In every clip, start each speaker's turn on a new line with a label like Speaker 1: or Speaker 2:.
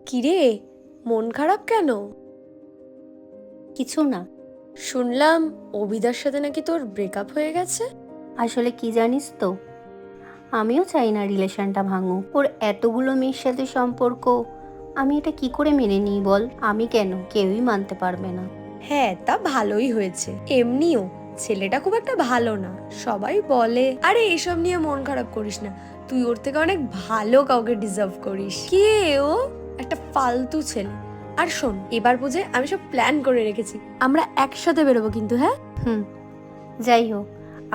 Speaker 1: কিরে, মন খারাপ কেন?
Speaker 2: কিছু না।
Speaker 1: শুনলাম অবিদার সাথে নাকি তোর ব্রেকআপ হয়ে গেছে।
Speaker 2: আসলে কি জানিস তো, আমিও চাই না রিলেশনটা ভাঙুক। ওর এতগুলো মেয়ের সাথে সম্পর্ক, আমি এটা কি করে মেনে নিই বল? আমি কেন, কেউই মানতে পারবে না।
Speaker 1: হ্যাঁ, তা ভালোই হয়েছে। এমনিও ছেলেটা খুব একটা ভালো না, সবাই বলে। আরে এসব নিয়ে মন খারাপ করিস না, তুই ওর থেকে অনেক ভালো কাউকে ডিজার্ভ করিস। কে ও? একটা ফালতু ছেলে। আর শোন, এবার বুঝে আমি সব প্ল্যান করে রেখেছি, আমরা একসাথে বেরোবো কিন্তু। হ্যাঁ
Speaker 2: যাই হোক,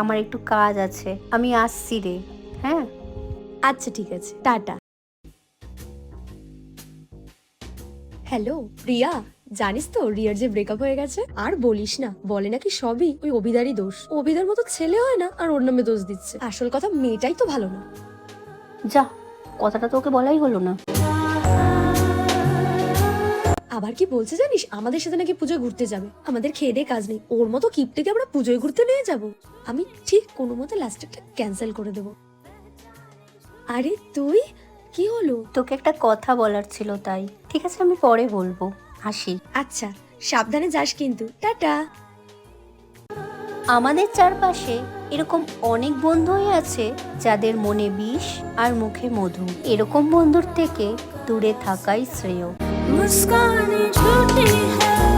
Speaker 2: আমার একটু কাজ আছে, আমি আসছি রে। হ্যাঁ,
Speaker 1: আচ্ছা ঠিক আছে, টাটা। হ্যালো প্রিয়া, জানিস তো রিয়ার যে ব্রেকআপ হয়ে গেছে? আর বলিস না, বলে নাকি সবই ওই অভিদারই দোষ। অভিদার মতো ছেলে হয় না আর ওর নামে দোষ দিচ্ছে। আসল কথা, মেয়েটাই তো ভালো না।
Speaker 2: যা, কথাটা তোকে বলাই হলো না।
Speaker 1: আবার কি বলছে জানিস, আমাদের সাথে নাকি পুজোয় ঘুরতে যাবে। আমাদের খেয়ে দিয়ে কাজ নেই, ওর মতো কিপটেকে আমরা পুজোয় ঘুরতে নিয়ে যাব? আমি ঠিক কোনো মতে লাস্টটা ক্যান্সেল করে দেব। আরে তুই, কি হলো?
Speaker 2: তোকে একটা কথা বলার ছিল, তাই। ঠিক আছে, আমি পরে বলবো, আসি।
Speaker 1: আচ্ছা, সাবধানে যাস কিন্তু, টাটা।
Speaker 2: আমাদের চারপাশে এরকম অনেক বন্ধুই আছে যাদের মনে বিষ আর মুখে মধু। এরকম বন্ধুর থেকে দূরে থাকাই শ্রেয়।
Speaker 3: मुस्कान झूठी है।